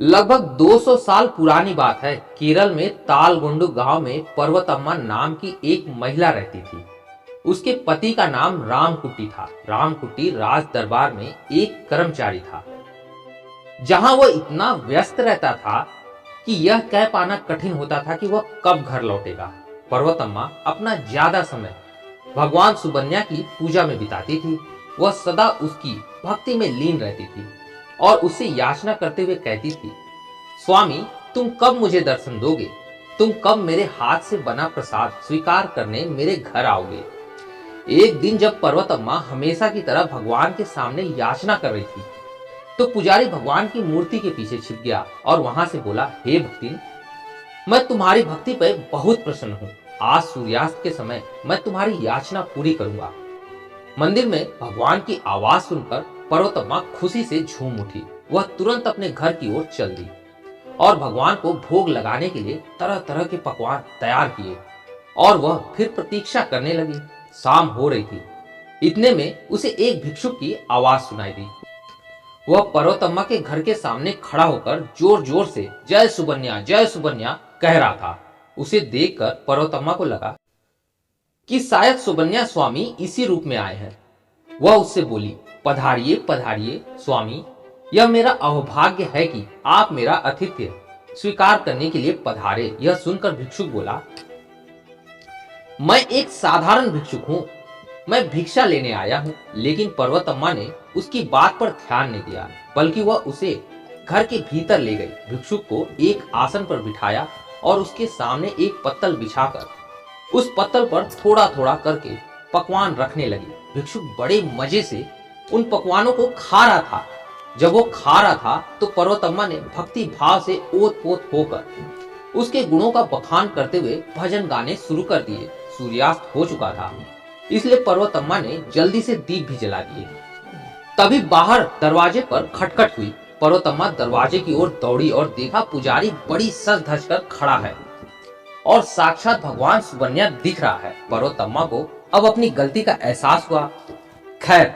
लगभग 200 साल पुरानी बात है। केरल में तालगुंडु गांव में पर्वतम्मा नाम की एक महिला रहती थी। उसके पति का नाम रामकुट्टी था। रामकुट्टी राज दरबार में एक कर्मचारी था, जहां वह इतना व्यस्त रहता था कि यह कह पाना कठिन होता था कि वह कब घर लौटेगा। पर्वतम्मा अपना ज्यादा समय भगवान सुबन्या की पूजा में बिताती थी। वह सदा उसकी भक्ति में लीन रहती थी और उससे याचना करते हुए कहती थी, स्वामी, तुम कब मुझे दर्शन दोगे? तुम कब मेरे हाथ से बना प्रसाद स्वीकार करने मेरे घर आओगे? एक दिन जब पर्वतम्मा हमेशा की तरह भगवान के सामने याचना कर रही थी, तो पुजारी भगवान की मूर्ति के पीछे छिप गया और वहां से बोला, हे भक्तिन, मैं तुम्हारी भक्ति पर बहुत प्रसन्न हूँ। आज सूर्यास्त के समय मैं तुम्हारी याचना पूरी करूंगा। मंदिर में भगवान की आवाज सुनकर पर्वतम्मा खुशी से झूम उठी। वह तुरंत अपने घर की ओर चल दी और भगवान को भोग लगाने के लिए तरह तरह के पकवान तैयार किए और वह फिर प्रतीक्षा करने लगी। शाम हो रही थी। इतने में उसे एक भिक्षुक की आवाज सुनाई दी। वह पर्वतम्मा के घर के सामने खड़ा होकर जोर जोर से जय सुबन्या कह रहा था। उसे देखकर पर्वतम्मा को लगा कि शायद सुबन्या स्वामी इसी रूप में आए हैं। वह उससे बोली, पधारिए पधारिए स्वामी, यह मेरा अहोभाग्य है कि आप मेरा आतिथ्य स्वीकार करने के लिए पधारे। यह सुनकर भिक्षुक बोला, मैं एक साधारण भिक्षुक हूँ, मैं भिक्षा लेने आया हूँ। लेकिन पर्वतम्मा ने उसकी बात पर ध्यान नहीं दिया, बल्कि वह उसे घर के भीतर ले गई। भिक्षुक को एक आसन पर बिठाया और उसके सामने एक पत्तल बिछाकर उस पत्तल पर थोड़ा थोड़ा करके पकवान रखने लगी। भिक्षुक बड़े मजे से उन पकवानों को खा रहा था। जब वो खा रहा था तो पर्वतम्मा ने भक्ति भाव से ओत पोत होकर उसके गुणों का बखान करते हुए भजन गाने शुरू कर दिए। सूर्यास्त हो चुका था, इसलिए पर्वतम्मा ने जल्दी से दीप भी जला दिए। तभी बाहर दरवाजे पर खटखट हुई। पर्वतम्मा दरवाजे की ओर दौड़ी और देखा पुजारी बड़ी सज धज कर खड़ा है और साक्षात भगवान सुबन्या दिख रहा है। पर्वतम्मा को अब अपनी गलती का एहसास हुआ। खैर,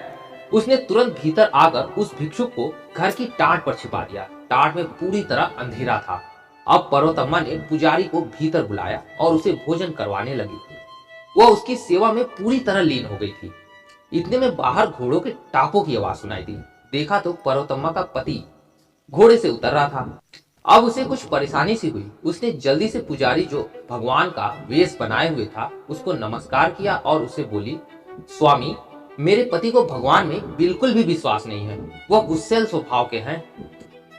उसने तुरंत भीतर आकर उस भिक्षुक को घर की टाट पर छिपा दिया। टाट में पूरी तरह अंधेरा था। अब पर्वतम्मा ने पुजारी को भीतर बुलाया और उसे भोजन करवाने लगी। वह उसकी सेवा में पूरी तरह लीन हो गई थी। इतने में बाहर घोड़ों के टापों की आवाज सुनाई दी। देखा तो पर्वतम्मा का पति घोड़े से उतर रहा था। अब उसे कुछ परेशानी सी हुई। उसने जल्दी से पुजारी जो भगवान का वेश बनाए हुए था उसको नमस्कार किया और उसे बोली, स्वामी, मेरे पति को भगवान में बिल्कुल भी विश्वास नहीं है। वह गुस्सैल स्वभाव के हैं।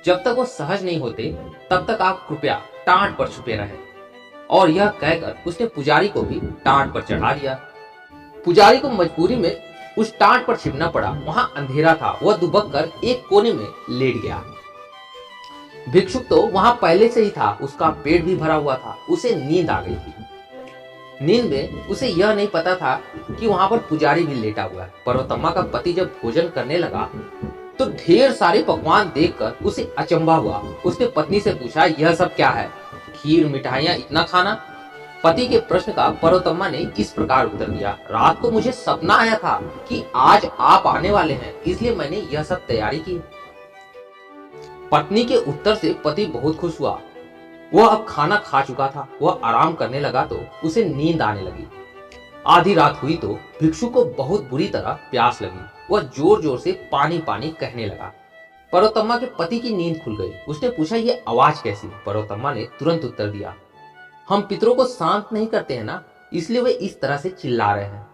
जब तक वो सहज नहीं होते तब तक आप कृपया टाट पर छुपे रहें। और यह कहकर उसने पुजारी को भी टाट पर चढ़ा दिया। पुजारी को मजबूरी में उस टाट पर छिपना पड़ा। वहां अंधेरा था। वह दुबक कर एक कोने में लेट गया। भिक्षुक तो वहां पहले से ही था। उसका पेट भी भरा हुआ था। उसे नींद आ गई थी। नींद में उसे यह नहीं पता था कि वहां पर पुजारी भी लेटा हुआ है। पर्वतम्मा का पति जब भोजन करने लगा तो ढेर सारे पकवान देखकर उसे अचंभा हुआ। उसने पत्नी से पूछा, यह सब क्या है? खीर, मिठाइयां, इतना खाना? पति के प्रश्न का पर्वतम्मा ने इस प्रकार उत्तर दिया, रात को मुझे सपना आया था कि आज आप आने वाले हैं, इसलिए मैंने यह सब तैयारी की। पत्नी के उत्तर से पति बहुत खुश हुआ। वह अब खाना खा चुका था। वह आराम करने लगा तो उसे नींद आने लगी। आधी रात हुई तो भिक्षु को बहुत बुरी तरह प्यास लगी। वह जोर जोर से पानी पानी कहने लगा। पर्वतम्मा के पति की नींद खुल गई। उसने पूछा, ये आवाज कैसी? पर्वतम्मा ने तुरंत उत्तर दिया, हम पितरों को शांत नहीं करते हैं ना, इसलिए वे इस तरह से चिल्ला रहे हैं।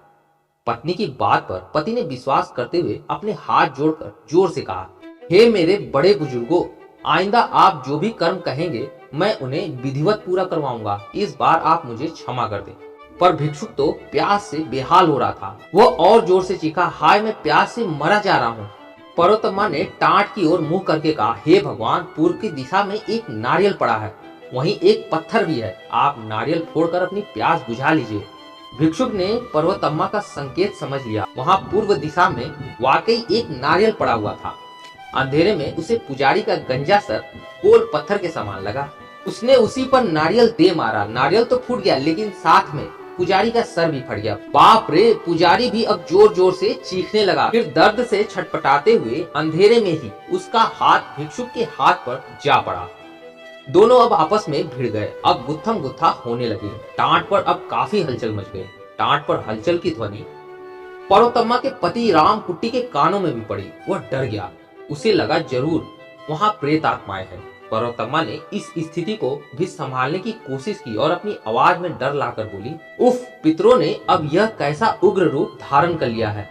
पत्नी की बात पर पति ने विश्वास करते हुए अपने हाथ जोड़कर जोर से कहा, हे मेरे बड़े बुजुर्गों, आइंदा आप जो भी कर्म कहेंगे मैं उन्हें विधिवत पूरा करवाऊंगा। इस बार आप मुझे क्षमा कर दें। पर भिक्षुक तो प्यास से बेहाल हो रहा था। वह और जोर से चीखा, हाय, मैं प्यास से मरा जा रहा हूँ। पर्वतम्मा ने टाट की ओर मुंह करके कहा, हे भगवान, पूर्व की दिशा में एक नारियल पड़ा है, वहीं एक पत्थर भी है। आप नारियल फोड़कर अपनी प्यास बुझा लीजिए। भिक्षुक ने पर्वतम्मा का संकेत समझ लिया। वहां पूर्व दिशा में वाकई एक नारियल पड़ा हुआ था। अंधेरे में उसे पुजारी का गंजा सर गोल पत्थर के समान लगा। उसने उसी पर नारियल दे मारा। नारियल तो फूट गया, लेकिन साथ में पुजारी का सर भी फट गया। बाप रे, पुजारी भी अब जोर जोर से चीखने लगा। फिर दर्द से छटपटाते हुए अंधेरे में ही उसका हाथ भिक्षुक के हाथ पर जा पड़ा। दोनों अब आपस में भिड़ गए। अब गुत्थम गुत्था होने लगे। टाट पर अब काफी हलचल मच गई। टाट पर हलचल की ध्वनि पर्वतम्मा के पति राम कुट्टी के कानों में भी पड़ी। वह डर गया। उसे लगा जरूर वहां प्रेत आत्माएं हैं। पर्वतम्मा ने इस स्थिति को भी संभालने की कोशिश की और अपनी आवाज में डर लाकर बोली, उफ, पितरों ने अब यह कैसा उग्र रूप धारण कर लिया है।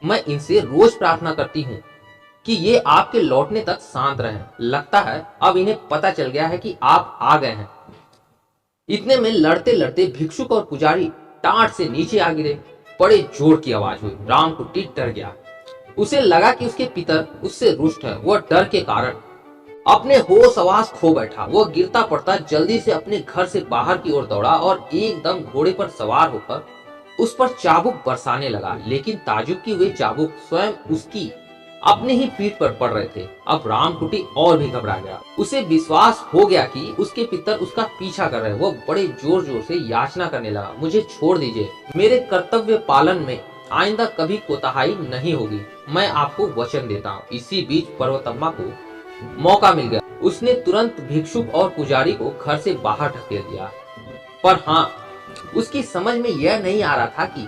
मैं इनसे रोज प्रार्थना करती हूँ कि ये आपके लौटने तक शांत रहें। लगता है अब इन्हें पता चल गया है कि आप आ गए हैं। इतने में लड़ते लड़ते भिक्षुक और पुजारी टाट से नीचे आ गिरे। बड़े जोर की आवाज हुई। राम कुट्टी डर गया। उसे लगा कि उसके पितर उससे रुष्ट है। वह डर के कारण अपने होश आवास खो बैठा। वह गिरता पड़ता जल्दी से अपने घर से बाहर की ओर दौड़ा और एकदम घोड़े पर सवार होकर उस पर चाबुक बरसाने लगा। लेकिन ताजुब की वे चाबुक स्वयं उसकी अपने ही पीठ पर पड़ रहे थे। अब रामकुटी और भी घबरा गया। उसे विश्वास हो गया कि उसके पितर उसका पीछा कर रहे हैं। वो बड़े जोर जोर से याचना करने लगा, मुझे छोड़ दीजिए, मेरे कर्तव्य पालन में आइंदा कभी कोताही नहीं होगी, मैं आपको वचन देता हूँ। इसी बीच पर्वतम्मा को मौका मिल गया। उसने तुरंत भिक्षुक और पुजारी को घर से बाहर ढकेल दिया। पर हाँ, उसकी समझ में यह नहीं आ रहा था कि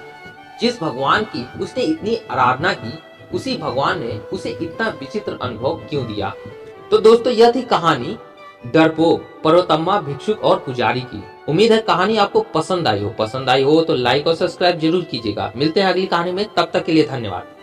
जिस भगवान की उसने इतनी आराधना की, उसी भगवान ने उसे इतना विचित्र अनुभव क्यों दिया। तो दोस्तों, यह थी कहानी डरपोक, पर्वतम्मा, भिक्षुक और पुजारी की। उम्मीद है कहानी आपको पसंद आई हो। तो लाइक और सब्सक्राइब जरूर कीजिएगा। मिलते हैं अगली कहानी में, तब तक के लिए धन्यवाद।